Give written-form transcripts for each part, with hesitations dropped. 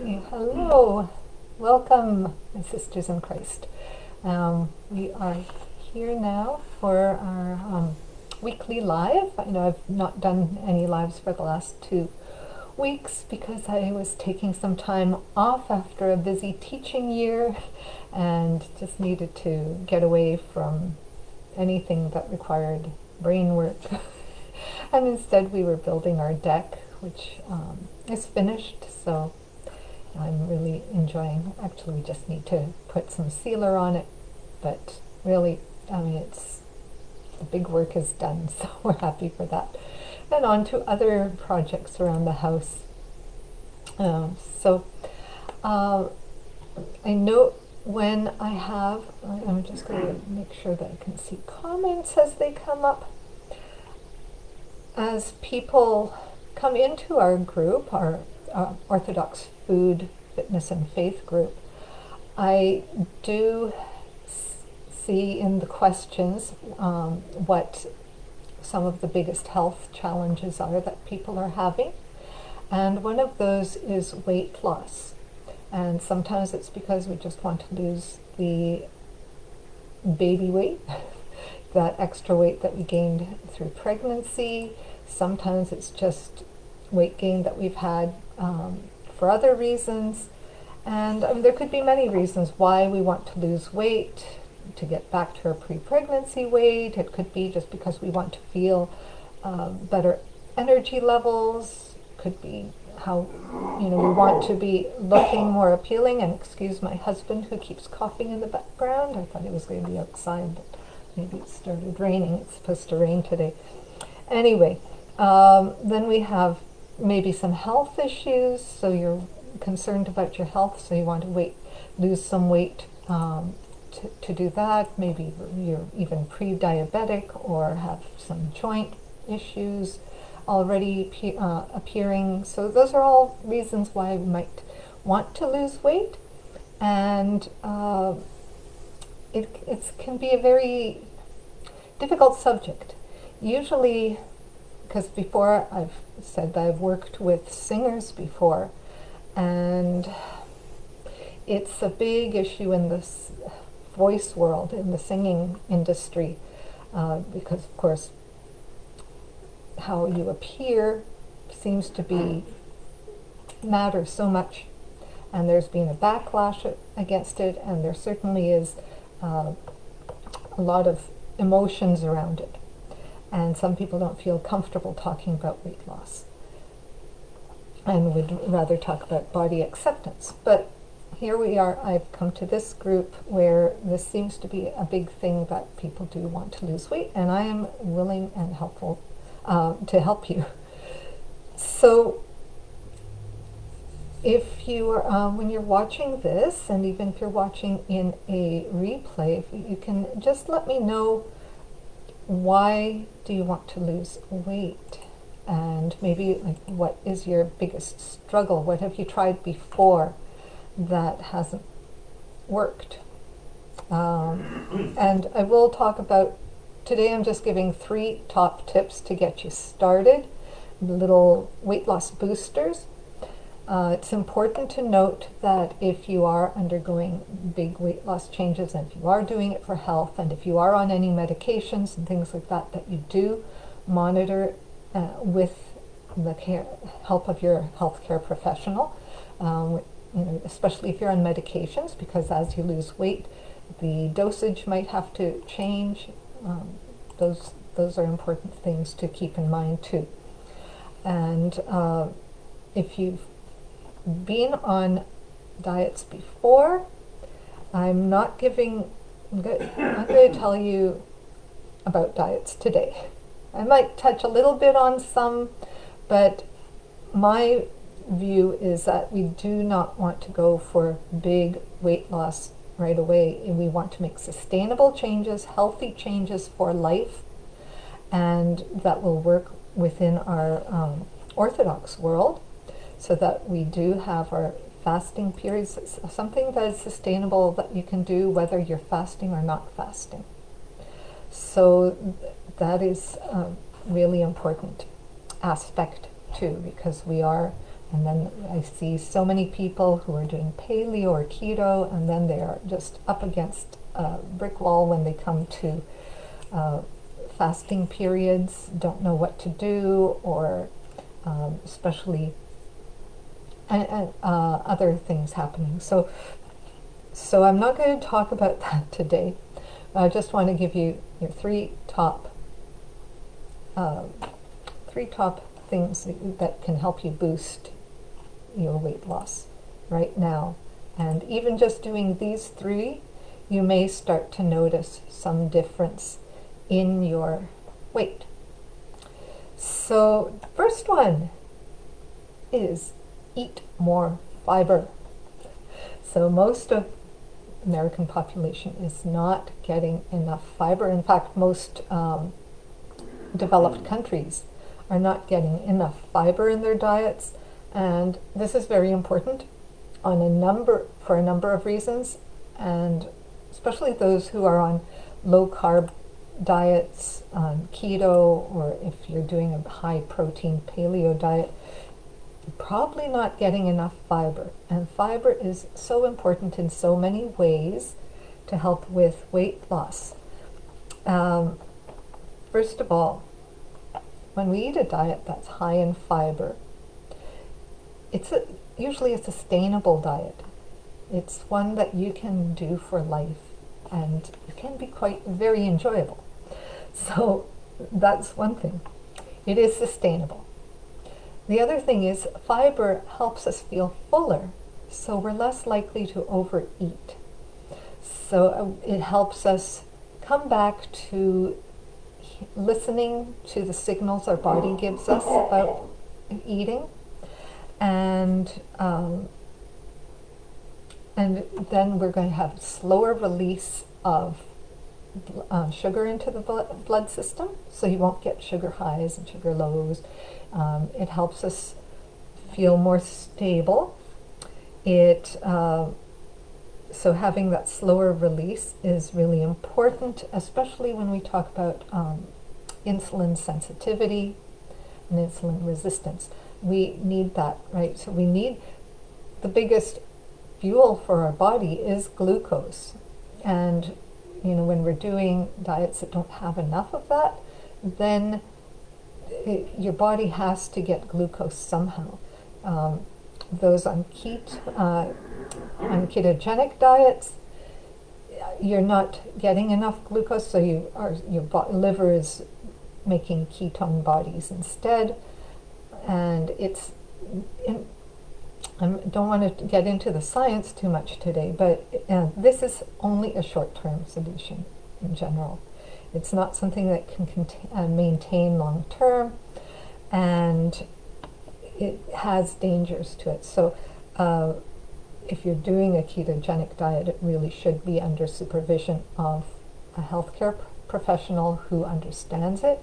Okay, hello. Welcome, my sisters in Christ. We are here now for our weekly live. I know I've not done any lives for the last 2 weeks because I was taking some time off after a busy teaching year and just needed to get away from anything that required brain work. And instead we were building our deck, which is finished, so I'm really enjoying. Actually, we just need to put some sealer on it, but really, I mean, the big work is done, so we're happy for that. And on to other projects around the house. I note when I have, I'm just going to make sure that I can see comments as they come up. As people come into our group, our Orthodox Food, Fitness and Faith group, I do see in the questions what some of the biggest health challenges are that people are having. And one of those is weight loss. And sometimes it's because we just want to lose the baby weight, that extra weight that we gained through pregnancy. Sometimes it's just weight gain that we've had for other reasons. And there could be many reasons why we want to lose weight, to get back to our pre-pregnancy weight. It could be just because we want to feel better energy levels. It could be how we want to be looking more appealing. And excuse my husband who keeps coughing in the background. I thought he was going to be outside, but maybe it started raining. It's supposed to rain today. Anyway, then we have maybe some health issues. So you're concerned about your health, so you want to lose some weight to do that. Maybe you're even pre-diabetic or have some joint issues already appearing. So those are all reasons why we might want to lose weight. And it can be a very difficult subject. Usually, because before I've said that I've worked with singers before, and it's a big issue in this voice world, in the singing industry, because of course how you appear seems to matter so much, and there's been a backlash against it, and there certainly is a lot of emotions around it, and some people don't feel comfortable talking about weight loss and would rather talk about body acceptance. But here we are, I've come to this group where this seems to be a big thing that people do want to lose weight, and I am willing and helpful to help you. So if you are, when you're watching this, and even if you're watching in a replay, you can just let me know, why do you want to lose weight? And maybe what is your biggest struggle? What have you tried before that hasn't worked? And I will talk about, today I'm just giving 3 top tips to get you started, little weight loss boosters. It's important to note that if you are undergoing big weight loss changes, and if you are doing it for health, and if you are on any medications and things like that, that you do monitor with the help of your healthcare professional, especially if you're on medications, because as you lose weight, the dosage might have to change. Those are important things to keep in mind too. And if you've been on diets before, I'm going to tell you about diets today. I might touch a little bit on some, but my view is that we do not want to go for big weight loss right away. And we want to make sustainable changes, healthy changes for life, and that will work within our Orthodox world, so that we do have our fasting periods, something that is sustainable that you can do whether you're fasting or not fasting. So that is a really important aspect too, because we are And then I see so many people who are doing paleo or keto, and then they are just up against a brick wall when they come to fasting periods, don't know what to do, or especially other things happening. So I'm not going to talk about that today. I just want to give you your three top things that can help you boost your weight loss right now. And even just doing these three, you may start to notice some difference in your weight. So the first one is eat more fiber. So most of American population is not getting enough fiber. In fact, most developed countries are not getting enough fiber in their diets, and this is very important for a number of reasons, and especially those who are on low carb diets, on keto, or if you're doing a high protein paleo diet, you're probably not getting enough fiber. And fiber is so important in so many ways to help with weight loss. First of all, when we eat a diet that's high in fiber, it's usually a sustainable diet. It's one that you can do for life, and it can be very enjoyable. So that's one thing. It is sustainable. The other thing is fiber helps us feel fuller, so we're less likely to overeat. So it helps us come back to listening to the signals our body gives us about eating, and then we're going to have slower release of sugar into the blood system, so you won't get sugar highs and sugar lows. It helps us feel more stable. So having that slower release is really important, especially when we talk about insulin sensitivity and insulin resistance. We need that, right? So we need the biggest fuel for our body is glucose. And when we're doing diets that don't have enough of that, then your body has to get glucose somehow. Those on ketogenic diets, you're not getting enough glucose, so your liver is making ketone bodies instead, and I don't want to get into the science too much today, but this is only a short-term solution in general. It's not something that can maintain long-term, and it has dangers to it. So if you're doing a ketogenic diet, it really should be under supervision of a healthcare professional who understands it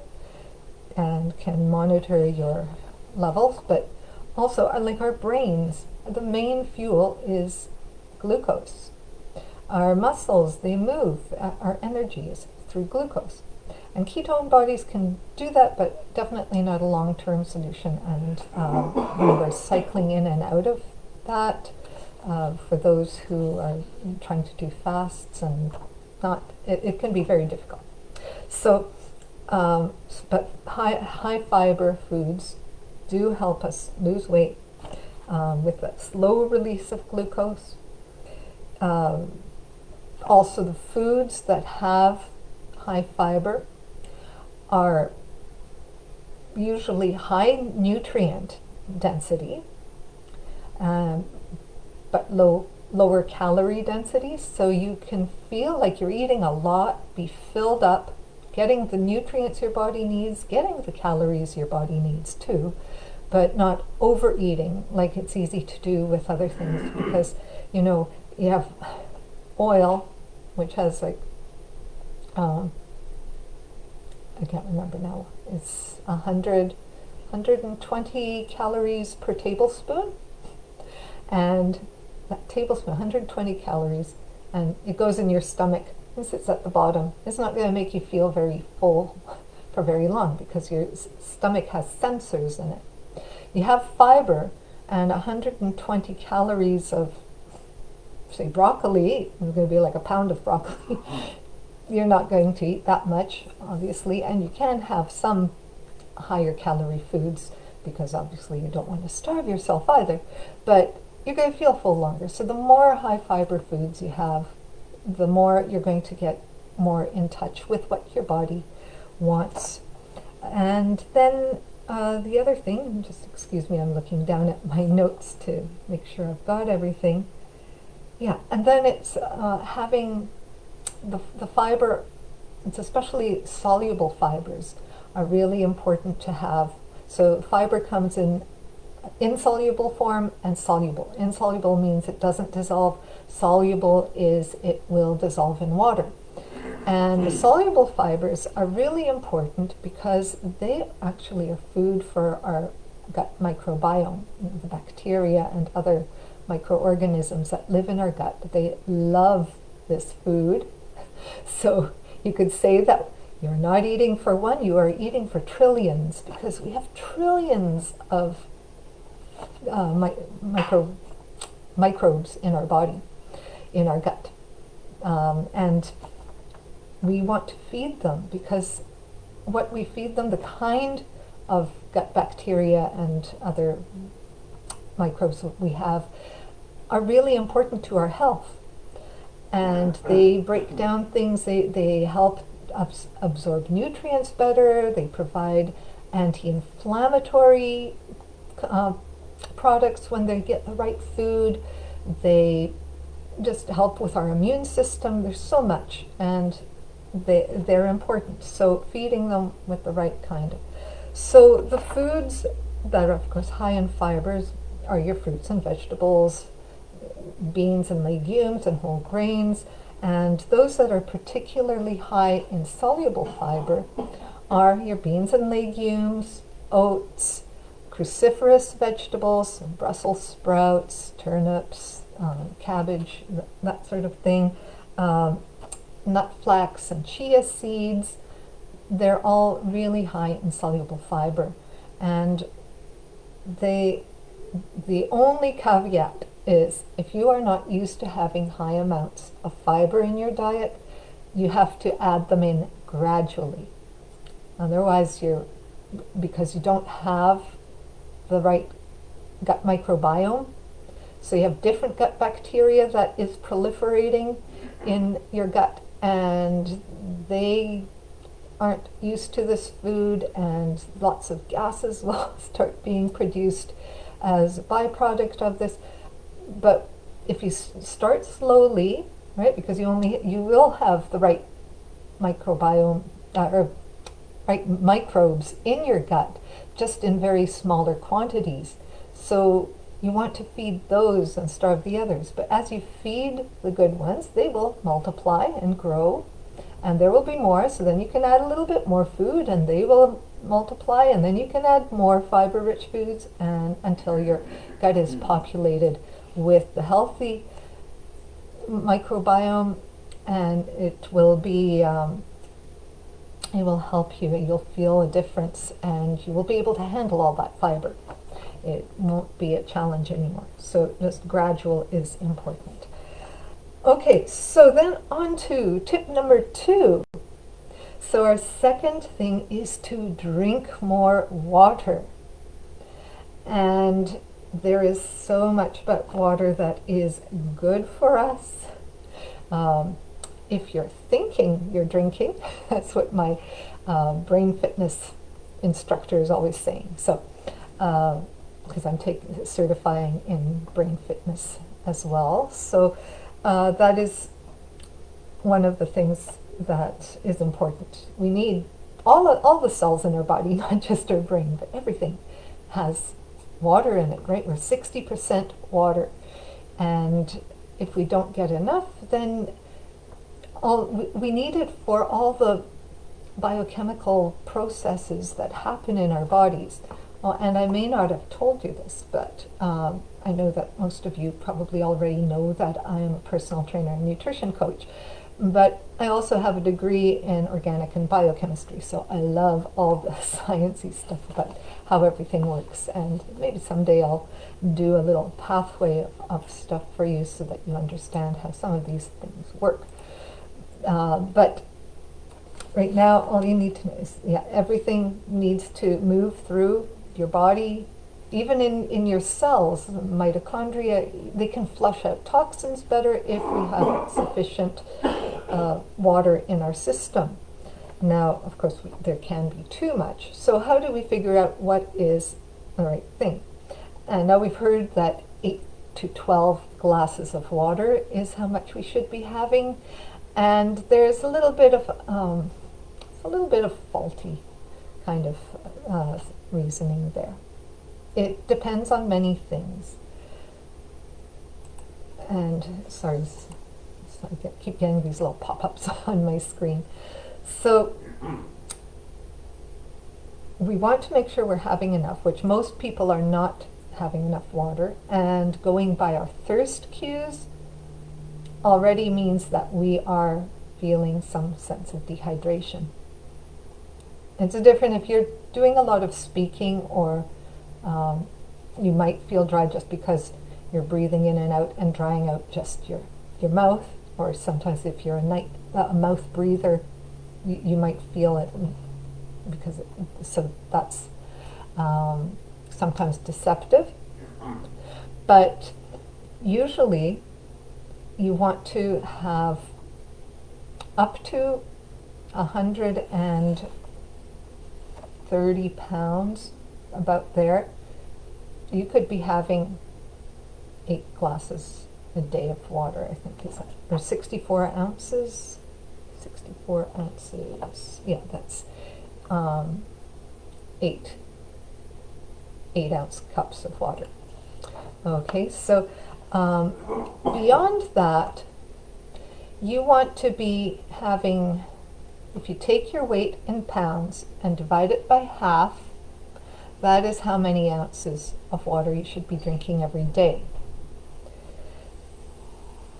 and can monitor your levels. But also, unlike our brains, the main fuel is glucose. Our muscles, they move, our energy is through glucose. And ketone bodies can do that, but definitely not a long-term solution. And we're cycling in and out of that for those who are trying to do fasts, and it can be very difficult. So, but high fiber foods do help us lose weight with a slow release of glucose. Also, the foods that have high fiber are usually high nutrient density, but lower calorie density. So you can feel like you're eating a lot, be filled up, getting the nutrients your body needs, getting the calories your body needs too, but not overeating like it's easy to do with other things, because you have oil, which has I can't remember now, it's 120 calories per tablespoon, and that tablespoon, 120 calories, and it goes in your stomach and sits at the bottom. It's not going to make you feel very full for very long, because your stomach has sensors in it. You have fiber, and 120 calories of, say, broccoli, it's going to be like a pound of broccoli. You're not going to eat that much, obviously, and you can have some higher calorie foods because obviously you don't want to starve yourself either, but you're going to feel full longer. So the more high fiber foods you have, the more you're going to get more in touch with what your body wants. And then the other thing, just excuse me, I'm looking down at my notes to make sure I've got everything. Yeah, and then it's having the fiber, it's especially soluble fibers, are really important to have. So fiber comes in insoluble form and soluble. Insoluble means it doesn't dissolve. Soluble is it will dissolve in water. And the soluble fibers are really important because they actually are food for our gut microbiome, the bacteria and other microorganisms that live in our gut. They love this food. So you could say that you're not eating for one, you are eating for trillions, because we have trillions of microbes in our body, in our gut. And we want to feed them, because what we feed them, the kind of gut bacteria and other microbes that we have, are really important to our health. And they break down things, they help absorb nutrients better, they provide anti-inflammatory products when they get the right food, they just help with our immune system. There's so much, and they're important. So feeding them with the right kind. So the foods that are of course high in fibers are your fruits and vegetables, beans and legumes and whole grains, and those that are particularly high in soluble fiber are your beans and legumes, oats, cruciferous vegetables, Brussels sprouts, turnips, cabbage, that sort of thing, nut flax and chia seeds. They're all really high in soluble fiber. And the only caveat is, if you are not used to having high amounts of fiber in your diet, you have to add them in gradually. Otherwise, because you don't have the right gut microbiome, so you have different gut bacteria that is proliferating in your gut, and they aren't used to this food, and lots of gases will start being produced as a byproduct of this. But if you start slowly, right, because you will have the right microbiome or right microbes in your gut, just in very smaller quantities. So you want to feed those and starve the others. But as you feed the good ones, they will multiply and grow, and there will be more. So then you can add a little bit more food, and they will multiply, and then you can add more fiber-rich foods, and until your gut is populated with the healthy microbiome, and it will be it will help you. You'll feel a difference, and you will be able to handle all that fiber. It won't be a challenge anymore. So just gradual is important. Okay, so then on to tip number 2. So our second thing is to drink more water. And there is so much about water that is good for us. If you're thinking you're drinking, that's what my brain fitness instructor is always saying. So, because I'm certifying in brain fitness as well. So that is one of the things that is important. We need all the cells in our body, not just our brain, but everything has water in it, right? We're 60% water. And if we don't get enough, then we need it for all the biochemical processes that happen in our bodies. And I may not have told you this, but I know that most of you probably already know that I am a personal trainer and nutrition coach. But I also have a degree in organic and biochemistry, so I love all the sciencey stuff about how everything works. And maybe someday I'll do a little pathway of stuff for you so that you understand how some of these things work. But right now, all you need to know is, everything needs to move through your body. Even in your cells, mitochondria, they can flush out toxins better if we have sufficient water in our system. Now, of course, there can be too much. So how do we figure out what is the right thing? And now we've heard that 8 to 12 glasses of water is how much we should be having. And there's a little bit of faulty kind of reasoning there. It depends on many things. And sorry, I keep getting these little pop-ups on my screen. So we want to make sure we're having enough, which most people are not having enough water. And going by our thirst cues already means that we are feeling some sense of dehydration. It's different if you're doing a lot of speaking, or you might feel dry just because you're breathing in and out and drying out just your mouth, or sometimes if you're a mouth breather, you might feel it because so that's sometimes deceptive. But usually you want to have up to 130 pounds, about there. You could be having 8 glasses a day of water, I think is that, or 64 ounces. 64 ounces. Yeah, that's 8-ounce cups of water. Okay, so beyond that, you want to be having, if you take your weight in pounds and divide it by half, that is how many ounces of water you should be drinking every day.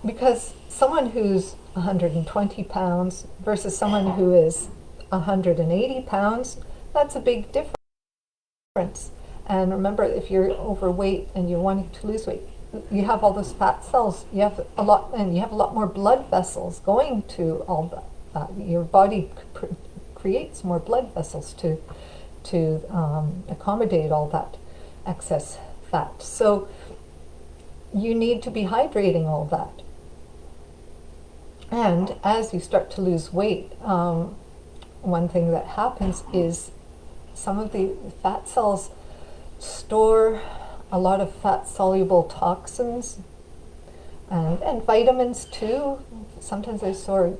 Because someone who's 120 pounds versus someone who is 180 pounds, that's a big difference. And remember, if you're overweight and you're wanting to lose weight, you have all those fat cells. You have a lot more blood vessels going to all that. Your body creates more blood vessels to accommodate all that excess fat. So you need to be hydrating all that. And as you start to lose weight, one thing that happens is some of the fat cells store a lot of fat-soluble toxins and vitamins too. Sometimes they store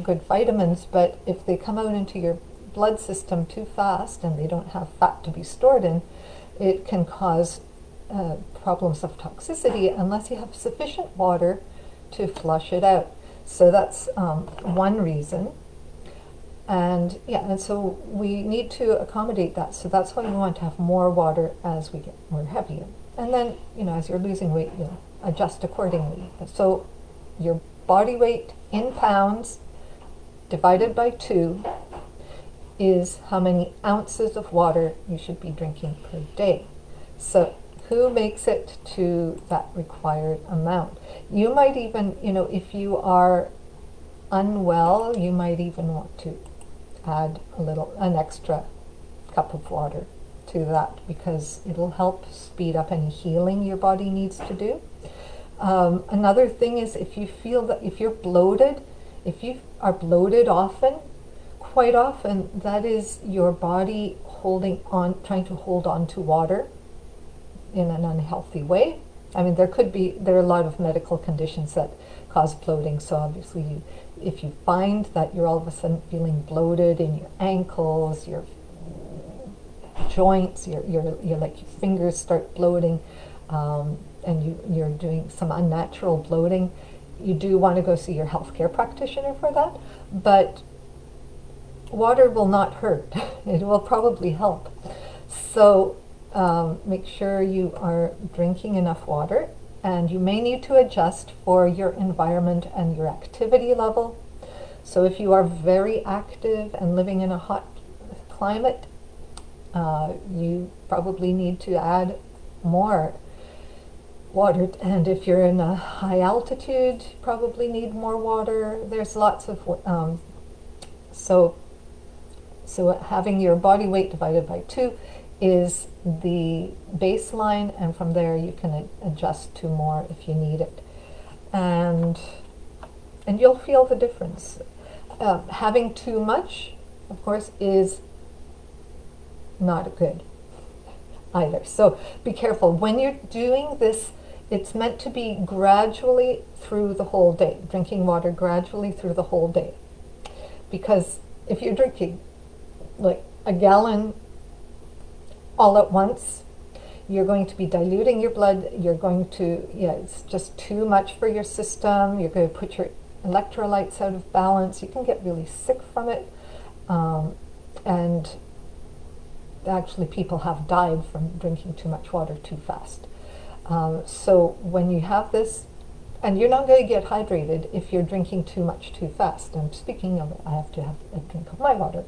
good vitamins, but if they come out into your blood system too fast and they don't have fat to be stored in, it can cause problems of toxicity unless you have sufficient water to flush it out. So that's one reason. And so we need to accommodate that. So that's why we want to have more water as we get more heavier. And then, as you're losing weight, you'll adjust accordingly. So your body weight in pounds divided by 2 is how many ounces of water you should be drinking per day. So who makes it to that required amount? You might even, if you are unwell, you might even want to add an extra cup of water to that, because it'll help speed up any healing your body needs to do. Another thing is, if you feel that if you're bloated, if you are bloated often, quite often that is your body trying to hold on to water in an unhealthy way. I mean, there are a lot of medical conditions that cause bloating. So obviously, if you find that you're all of a sudden feeling bloated in your ankles, your joints, your like your fingers start bloating, and you're doing some unnatural bloating, you do want to go see your healthcare practitioner for that. But water will not hurt. It will probably help. So make sure you are drinking enough water, and you may need to adjust for your environment and your activity level. So if you are very active and living in a hot climate, you probably need to add more water. And if you're in a high altitude, you probably need more water. There's lots of so having your body weight divided by 2 is the baseline, and from there you can adjust to more if you need it. And you'll feel the difference. Having too much, of course, is not good either. So be careful. When you're doing this, it's meant to be gradually through the whole day, drinking water gradually through the whole day. Because if you're drinking like a gallon all at once, you're going to be diluting your blood. You're going to, it's just too much for your system. You're going to put your electrolytes out of balance. You can get really sick from it. And actually people have died from drinking too much water too fast. So when you have this, and you're not going to get hydrated if you're drinking too much too fast. And speaking of it, I have to have a drink of my water.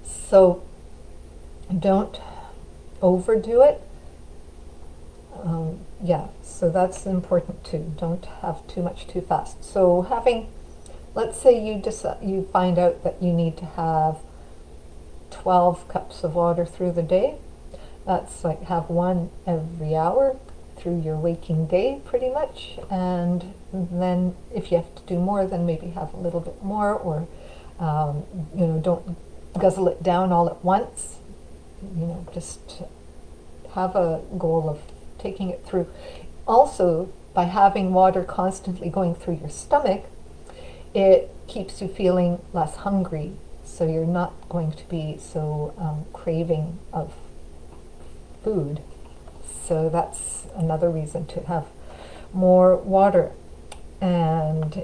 So don't overdo it. So that's important too. Don't have too much too fast. So let's say you find out that you need to have 12 cups of water through the day. That's like have one every hour through your waking day pretty much. And then if you have to do more, then maybe have a little bit more, or don't guzzle it down all at once. Just have a goal of taking it through. Also, by having water constantly going through your stomach, it keeps you feeling less hungry, so you're not going to be so craving of food. So that's another reason to have more water. And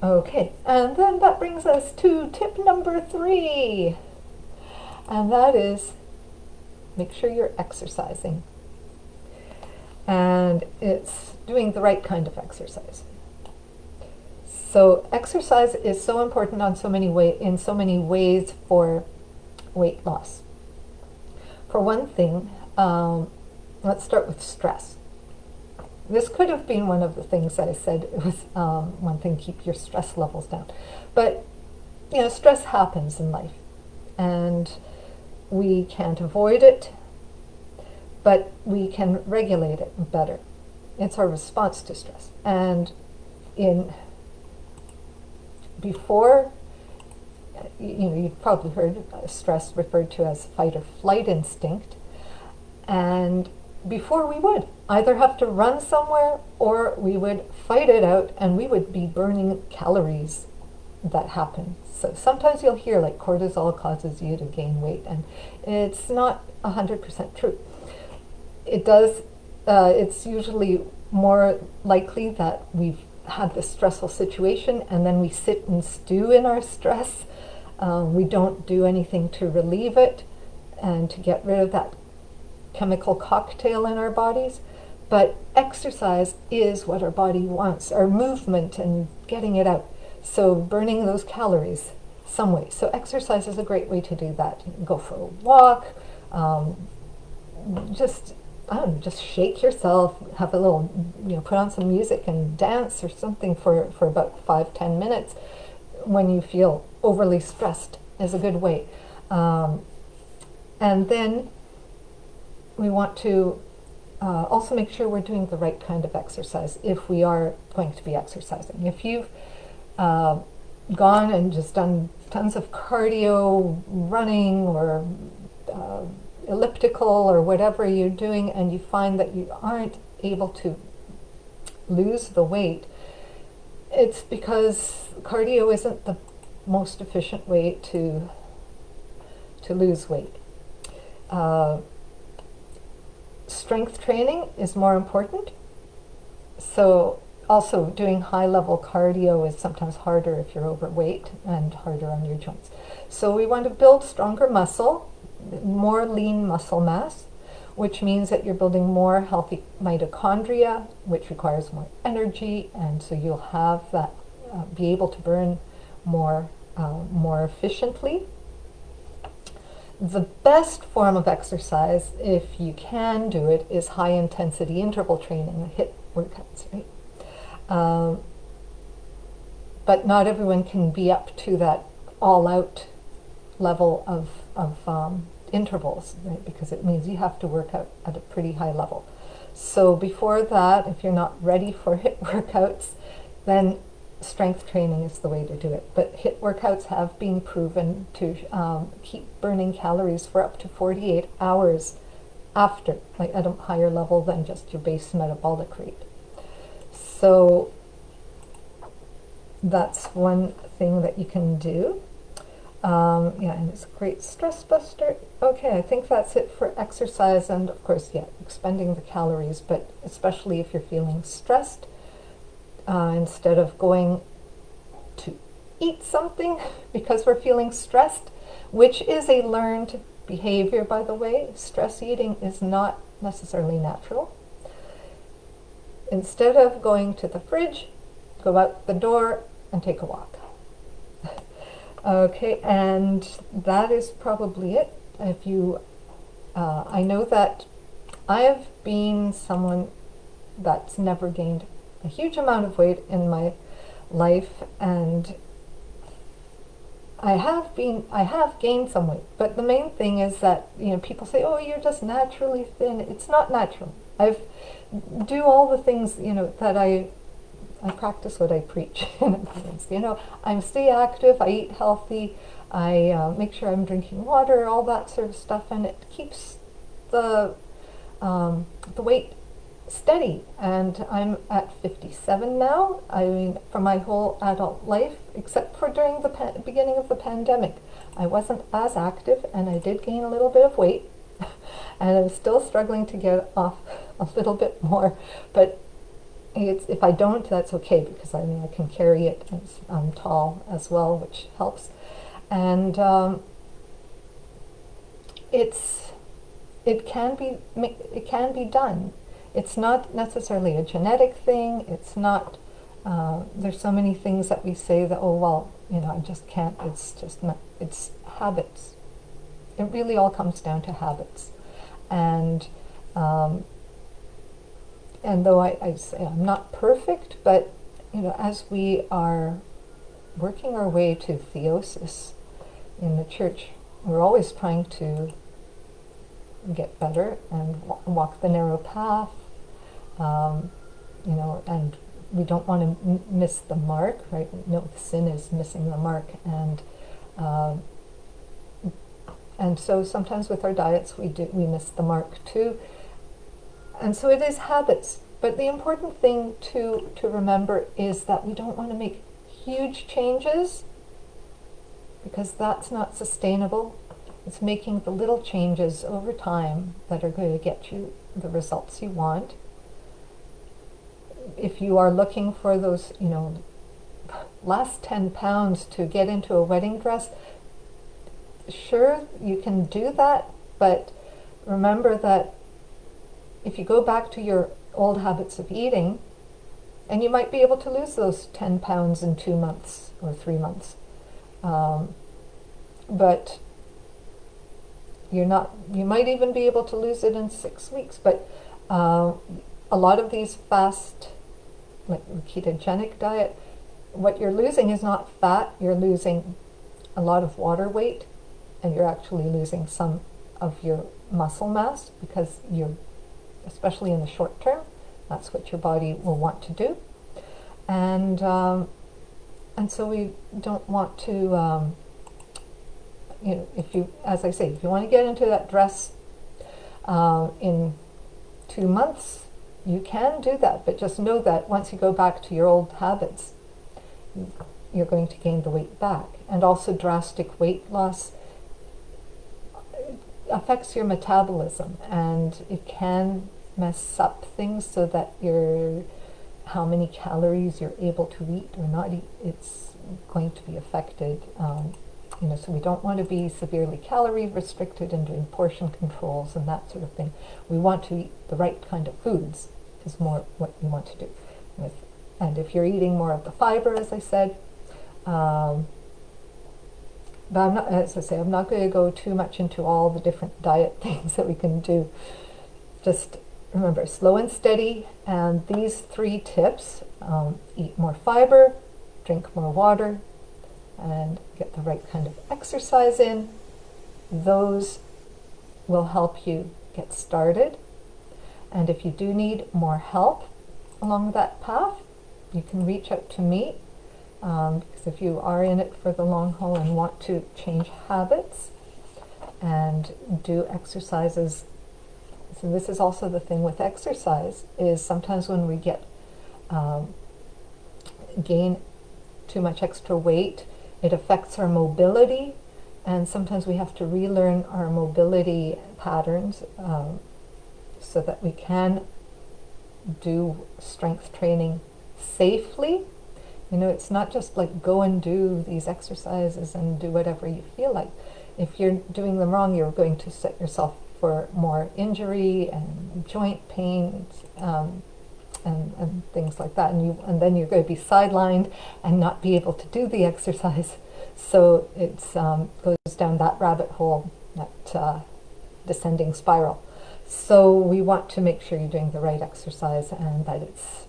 okay, and then that brings us to tip number 3, and that is make sure you're exercising. And it's doing the right kind of exercise. So exercise is so important in so many ways for weight loss. For one thing, let's start with stress. This could have been one of the things that I said. It was one thing, keep your stress levels down. But stress happens in life, and we can't avoid it, but we can regulate it better. It's our response to stress. And before, you've probably heard stress referred to as fight or flight instinct. And before, we would either have to run somewhere or we would fight it out, and we would be burning calories that happen. So sometimes you'll hear like cortisol causes you to gain weight, and it's not 100% true. It does, it's usually more likely that we've had this stressful situation and then we sit and stew in our stress. We don't do anything to relieve it and to get rid of that chemical cocktail in our bodies. But exercise is what our body wants, our movement and getting it out. So burning those calories some way. So exercise is a great way to do that. You can go for a walk, just shake yourself, have a little, put on some music and dance or something for about 5-10 minutes when you feel overly stressed is a good way. And then we want to also make sure we're doing the right kind of exercise if we are going to be exercising. If you've gone and just done tons of cardio, running or elliptical or whatever you're doing, and you find that you aren't able to lose the weight, it's because cardio isn't the most efficient way to lose weight. Strength training is more important. So also doing high-level cardio is sometimes harder if you're overweight and harder on your joints. So we want to build stronger muscle, more lean muscle mass. which means that you're building more healthy mitochondria, which requires more energy, and so you'll have that, be able to burn more efficiently. The best form of exercise, if you can do it, is high intensity interval training, HIIT workouts, right? But not everyone can be up to that all-out level of intervals, right? Because it means you have to work out at a pretty high level. So before that, if you're not ready for HIIT workouts, then strength training is the way to do it. But HIIT workouts have been proven to keep burning calories for up to 48 hours after, like at a higher level than just your base metabolic rate. So that's one thing that you can do. Yeah, and it's a great stress buster. Okay, I think that's it for exercise, and of course, yeah, expending the calories, but especially if you're feeling stressed, instead of going to eat something because we're feeling stressed, which is a learned behavior, by the way. Stress eating is not necessarily natural. Instead of going to the fridge, go out the door and take a walk. Okay, and that is probably it. If you, I know that I have been someone that's never gained a huge amount of weight in my life, and I have gained some weight, but the main thing is that, you know, people say, oh, you're just naturally thin. It's not natural. I've do all the things, you know, that I practice what I preach. You know, I stay active, I eat healthy, I make sure I'm drinking water, all that sort of stuff, and it keeps the weight steady. And I'm at 57 now. I mean, for my whole adult life, except for during the beginning of the pandemic, I wasn't as active, and I did gain a little bit of weight, and I'm still struggling to get off a little bit more, but if I don't, that's okay, because I mean I can carry it. I'm tall as well, which helps, and it can be done. It's not necessarily a genetic thing. It's not. There's so many things that we say that, oh well, you know, I just can't. It's just not. It's habits. It really all comes down to habits, and though I say I'm not perfect, but you know, as we are working our way to theosis in the church, we're always trying to get better and walk the narrow path, you know, and we don't want to miss the mark, right? No, sin is missing the mark, and so sometimes with our diets we miss the mark too. And so it is habits. But the important thing to remember is that we don't want to make huge changes, because that's not sustainable. It's making the little changes over time that are going to get you the results you want. If you are looking for those, you know, last 10 pounds to get into a wedding dress, sure, you can do that, but remember that if you go back to your old habits of eating, and you might be able to lose those 10 pounds in 2 months or 3 months, but you might even be able to lose it in 6 weeks. But a lot of these fast, like the ketogenic diet, what you're losing is not fat. You're losing a lot of water weight, and you're actually losing some of your muscle mass, because you're, especially in the short term, that's what your body will want to do, and so we don't want to, you know, if you, as I say, if you want to get into that dress in 2 months, you can do that, but just know that once you go back to your old habits, you're going to gain the weight back. And also, drastic weight loss affects your metabolism, and it can mess up things so that how many calories you're able to eat or not eat, it's going to be affected So we don't want to be severely calorie restricted and doing portion controls and that sort of thing. We want to eat the right kind of foods is more what we want to do. And if you're eating more of the fiber, as I said, but I'm not, as I say, I'm not going to go too much into all the different diet things that we can do. Just remember, slow and steady, and these 3 tips: eat more fiber, drink more water, and get the right kind of exercise in. Those will help you get started. And if you do need more help along that path, you can reach out to me, because if you are in it for the long haul and want to change habits and do exercises. So this is also the thing with exercise, is sometimes when we gain too much extra weight, it affects our mobility, and sometimes we have to relearn our mobility patterns so that we can do strength training safely. It's not just like go and do these exercises and do whatever you feel like. If you're doing them wrong, you're going to set yourself for more injury and joint pains and things like that, and then you're going to be sidelined and not be able to do the exercise. So it goes down that rabbit hole, that descending spiral. So we want to make sure you're doing the right exercise and that it's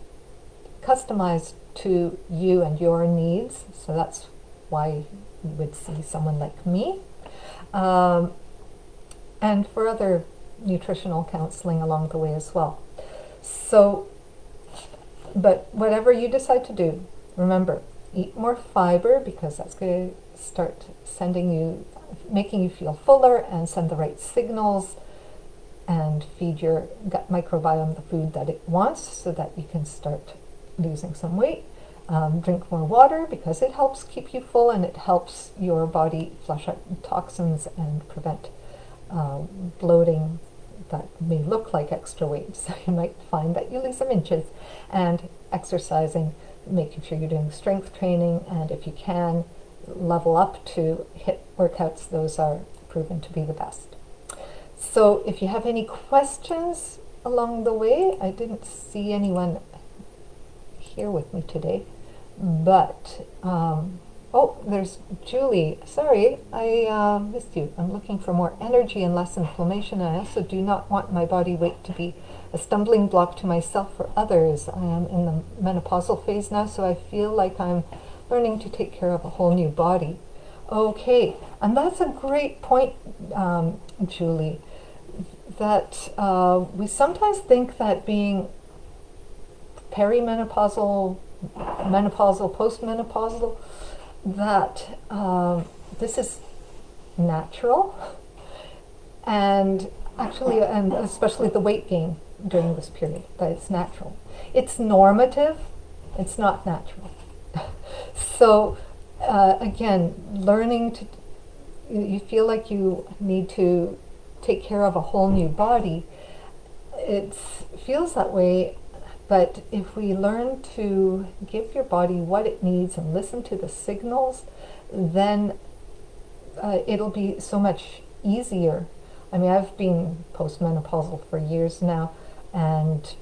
customized to you and your needs. So that's why you would see someone like me. And for other nutritional counseling along the way as well. So, but whatever you decide to do, remember, eat more fiber, because that's going to start making you feel fuller and send the right signals and feed your gut microbiome the food that it wants so that you can start losing some weight. Drink more water, because it helps keep you full and it helps your body flush out toxins and prevent bloating that may look like extra weight. So you might find that you lose some inches. And exercising, making sure you're doing strength training, and if you can, level up to HIIT workouts. Those are proven to be the best. So if you have any questions along the way, I didn't see anyone here with me today, but oh, there's Julie. Sorry, I missed you. I'm looking for more energy and less inflammation. I also do not want my body weight to be a stumbling block to myself or others. I am in the menopausal phase now, so I feel like I'm learning to take care of a whole new body. Okay, and that's a great point, Julie, that we sometimes think that being perimenopausal, menopausal, postmenopausal, that this is natural, and actually, and especially the weight gain during this period, that it's natural. It's normative, it's not natural. So again, learning to, you feel like you need to take care of a whole new body. It feels that way. But if we learn to give your body what it needs and listen to the signals, then it'll be so much easier. I mean, I've been postmenopausal for years now, and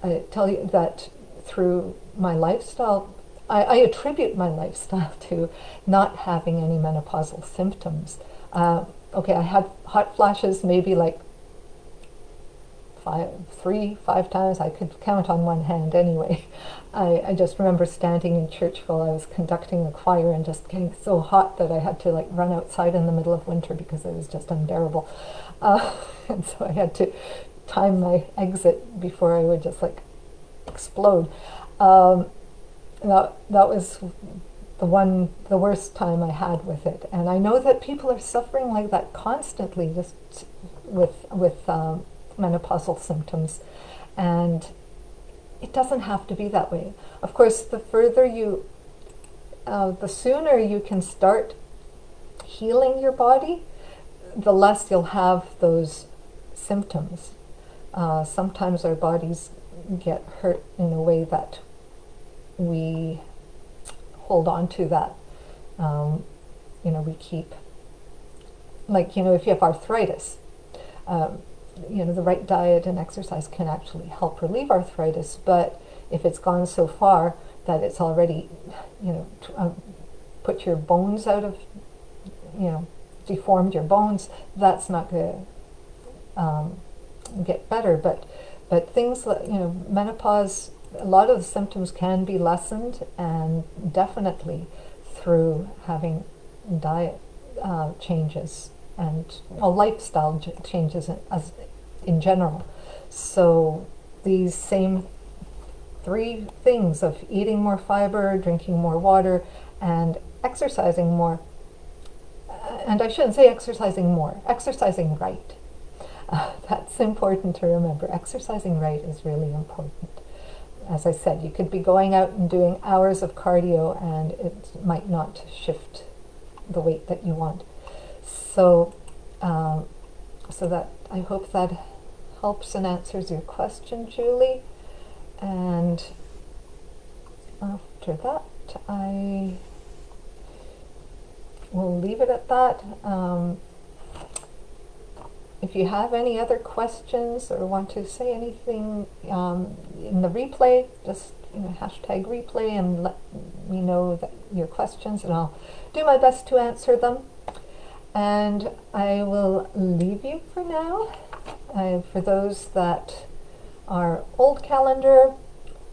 I tell you that through my lifestyle, I attribute my lifestyle to not having any menopausal symptoms. Okay, I had hot flashes maybe like 5 times. I could count on one hand anyway. I just remember standing in church while I was conducting the choir and just getting so hot that I had to like run outside in the middle of winter because it was just unbearable. And so I had to time my exit before I would just like explode. That was the worst time I had with it. And I know that people are suffering like that constantly, just with menopausal symptoms, and it doesn't have to be that way. Of course, the sooner you can start healing your body, the less you'll have those symptoms. Sometimes our bodies get hurt in a way that we hold on to that we keep, like, if you have arthritis, the right diet and exercise can actually help relieve arthritis, but if it's gone so far that it's already, put your bones out of, deformed your bones, that's not going to get better. But things like, menopause, a lot of the symptoms can be lessened, and definitely through having diet changes and lifestyle changes in general. So these same three things of eating more fiber, drinking more water, and exercising more. And I shouldn't say exercising more, exercising right. That's important to remember. Exercising right is really important. As I said, you could be going out and doing hours of cardio and it might not shift the weight that you want. So, so that I hope that helps and answers your question, Julie. And after that, I will leave it at that. If you have any other questions or want to say anything in the replay, just hashtag replay and let me know that your questions, and I'll do my best to answer them. And I will leave you for now. For those that are old calendar,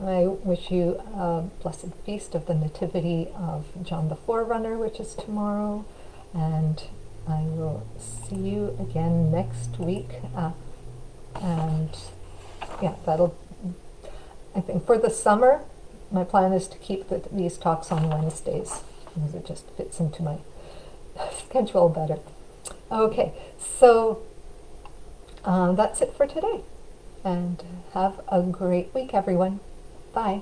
I wish you a blessed feast of the Nativity of John the Forerunner, which is tomorrow, and I will see you again next week. And yeah, I think for the summer, my plan is to keep these talks on Wednesdays, because it just fits into my schedule better. Okay, so that's it for today. And have a great week, everyone. Bye.